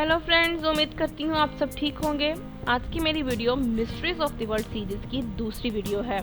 Hello friends, उम्मीद करती हूँ आप सब ठीक होंगे। आज की मेरी video mysteries of the world series की दूसरी वीडियो है।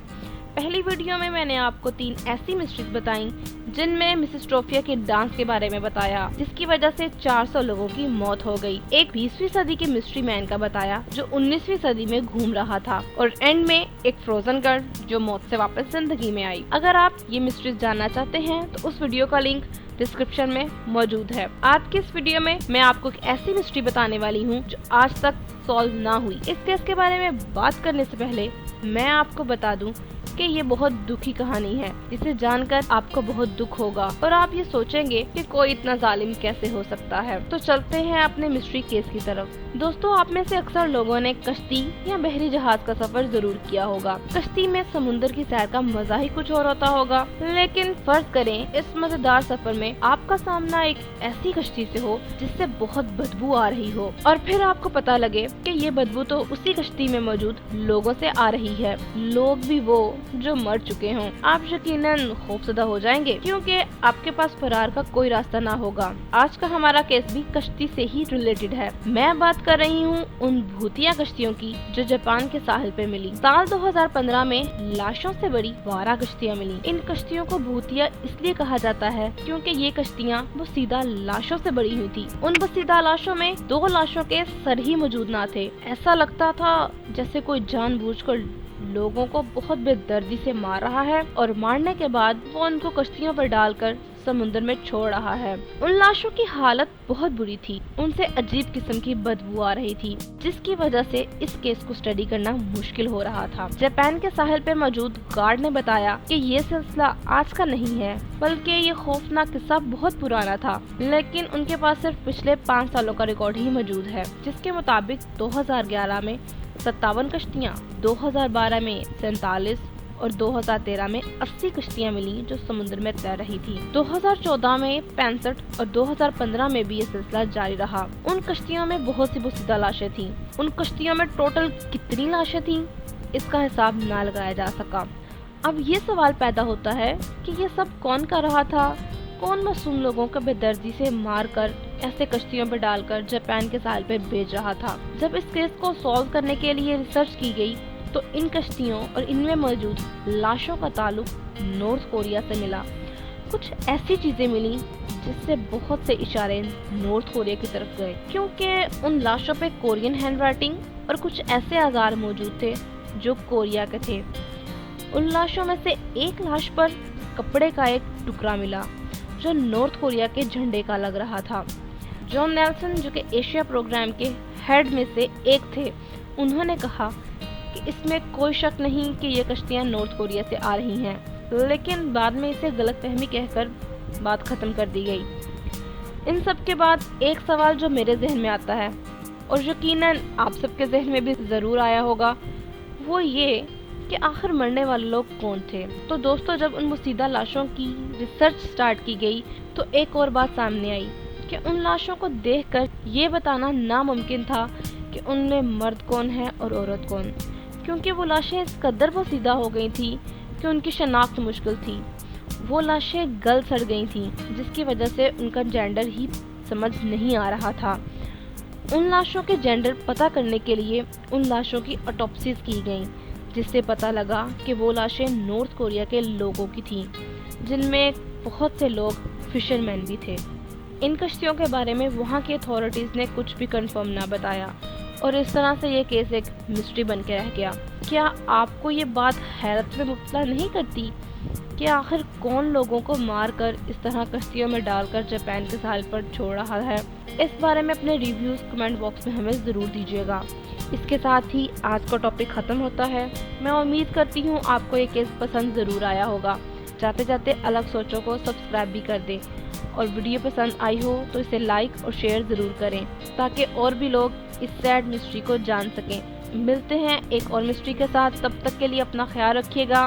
पहली वीडियो में मैंने आपको 3 ऐसी मिस्ट्रीज बताई जिनमें मिसेस ट्रोफिया के डांस के बारे में बताया, जिसकी वजह से 400 लोगों की मौत हो गई। एक 20वीं सदी के मिस्ट्री मैन का बताया जो 19वीं सदी में घूम रहा था, और एंड में एक फ्रोजन गर्ल जो मौत से वापस जिंदगी में आई। अगर आप ये मिस्ट्रीज जानना चाहते हैं तो उस वीडियो का लिंक डिस्क्रिप्शन में मौजूद है। आज की इस वीडियो में मैं आपको एक ऐसी मिस्ट्री बताने वाली हूँ जो आज तक सॉल्व ना हुई। इस केस के बारे में बात करने से पहले मैं आपको बता दूं कि ये बहुत दुखी कहानी है, जिसे जानकर आपको बहुत दुख होगा और आप ये सोचेंगे कि कोई इतना जालिम कैसे हो सकता है। तो चलते हैं अपने मिस्ट्री केस की तरफ। दोस्तों, आप में से अक्सर लोगों ने कश्ती या बहरी जहाज का सफर जरूर किया होगा। कश्ती में समुद्र की सैर का मजा ही कुछ और होता होगा, लेकिन फर्ज करें इस मजेदार सफर में आपका सामना एक ऐसी कश्ती से हो जिससे बहुत बदबू आ रही हो, और फिर आपको पता लगे कि ये बदबू तो उसी कश्ती में मौजूद लोगों से आ रही है, लोग भी वो जो मर चुके हों। आप यकीनन खौफजदा हो जाएंगे क्योंकि आपके पास फरार का कोई रास्ता ना होगा। आज का हमारा केस भी कश्ती से ही रिलेटेड है। मैं बात कर रही हूँ उन भूतिया कश्तियों की जो जापान के साहिल पे मिली। साल 2015 में लाशों से बड़ी 12 कश्तियाँ मिली। इन कश्तियों को भूतिया इसलिए कहा जाता है क्योंकि ये कश्तियाँ वो सीधा लाशों से बड़ी हुई थी। उन बसीदा लाशों में 2 लाशों के सर ही मौजूद ना थे। ऐसा लगता था जैसे कोई जानबूझकर लोगों को बहुत बेदर्दी से मार रहा है और मारने के बाद वो उनको कश्तियों पर डालकर समुद्र में छोड़ रहा है। उन लाशों की हालत बहुत बुरी थी, उनसे अजीब किस्म की बदबू आ रही थी, जिसकी वजह से इस केस को स्टडी करना मुश्किल हो रहा था। जापान के साहिल पे मौजूद गार्ड ने बताया कि ये सिलसिला आज का नहीं है, बल्कि ये खौफनाक किस्सा बहुत पुराना था, लेकिन उनके पास सिर्फ पिछले 5 सालों का रिकॉर्ड ही मौजूद है, जिसके मुताबिक 2011 में 57 कश्तियाँ, 2012 में 47 और 2013 में 80 कश्तियाँ मिली जो समुद्र में तैर रही थी। 2014 में 65 और 2015 में भी ये सिलसिला जारी रहा। उन कश्तियों में बहुत सी बोसीदा लाशें थीं। उन कश्तियों में टोटल कितनी लाशें थीं, इसका हिसाब ना लगाया जा सका। अब ये सवाल पैदा होता है कि ये सब कौन कर रहा था? कौन मासूम लोगों को बेदर्दी से मार कर ऐसे कश्तियों पर डालकर जापान के साहिल पर भेज रहा था? जब इस केस को सॉल्व करने के लिए रिसर्च की गई तो इन कश्तियों और इनमें मौजूद लाशों का ताल्लुक नॉर्थ कोरिया से मिला। कुछ ऐसी चीजें मिली जिससे बहुत से इशारे नॉर्थ कोरिया की तरफ गए, क्योंकि उन लाशों पे कोरियन हैंडराइटिंग और कुछ ऐसे आजार मौजूद थे जो कोरिया के थे। उन लाशों में से एक लाश पर कपड़े का एक टुकड़ा मिला जो नॉर्थ कोरिया के झंडे का लग रहा था। जॉन नेल्सन, जो कि एशिया प्रोग्राम के हेड में से एक थे, उन्होंने कहा कि इसमें कोई शक नहीं कि ये कश्तियाँ नॉर्थ कोरिया से आ रही हैं, लेकिन बाद में इसे गलतफहमी कहकर बात खत्म कर दी गई। इन सब के बाद एक सवाल जो मेरे जहन में आता है, और यकीनन आप सबके जहन में भी ज़रूर आया होगा, वो ये कि आखिर मरने वाले लोग कौन थे। तो दोस्तों, जब उन मुसीदा लाशों की रिसर्च स्टार्ट की गई तो एक और बात सामने आई कि उन लाशों को देखकर ये बताना नामुमकिन था कि उनमें मर्द कौन है और औरत कौन, क्योंकि वो लाशें इस कदर बोसीदा हो गई थी कि उनकी शनाख्त मुश्किल थी। वो लाशें गल सड़ गई थीं, जिसकी वजह से उनका जेंडर ही समझ नहीं आ रहा था। उन लाशों के जेंडर पता करने के लिए उन लाशों की ऑटोप्सीज की गई, जिससे पता लगा कि वो लाशें नॉर्थ कोरिया के लोगों की थीं, जिनमें बहुत से लोग फिशरमैन भी थे। इन कश्तियों के बारे में वहाँ की अथॉरिटीज़ ने कुछ भी कंफर्म ना बताया, और इस तरह से ये केस एक मिस्ट्री बन के रह गया। क्या आपको ये बात हैरत में मुब्तला नहीं करती कि आखिर कौन लोगों को मार कर इस तरह कश्तियों में डालकर जापान के साहिल पर छोड़ रहा है? इस बारे में अपने रिव्यूज़ कमेंट बॉक्स में हमें ज़रूर दीजिएगा। इसके साथ ही आज का टॉपिक ख़त्म होता है। मैं उम्मीद करती हूँ आपको ये केस पसंद ज़रूर आया होगा। जाते जाते अलग सोचों को सब्सक्राइब भी कर दें, और वीडियो पसंद आई हो तो इसे लाइक और शेयर ज़रूर करें ताकि और भी लोग इस सैड मिस्ट्री को जान सकें। मिलते हैं एक और मिस्ट्री के साथ, तब तक के लिए अपना ख्याल रखिएगा।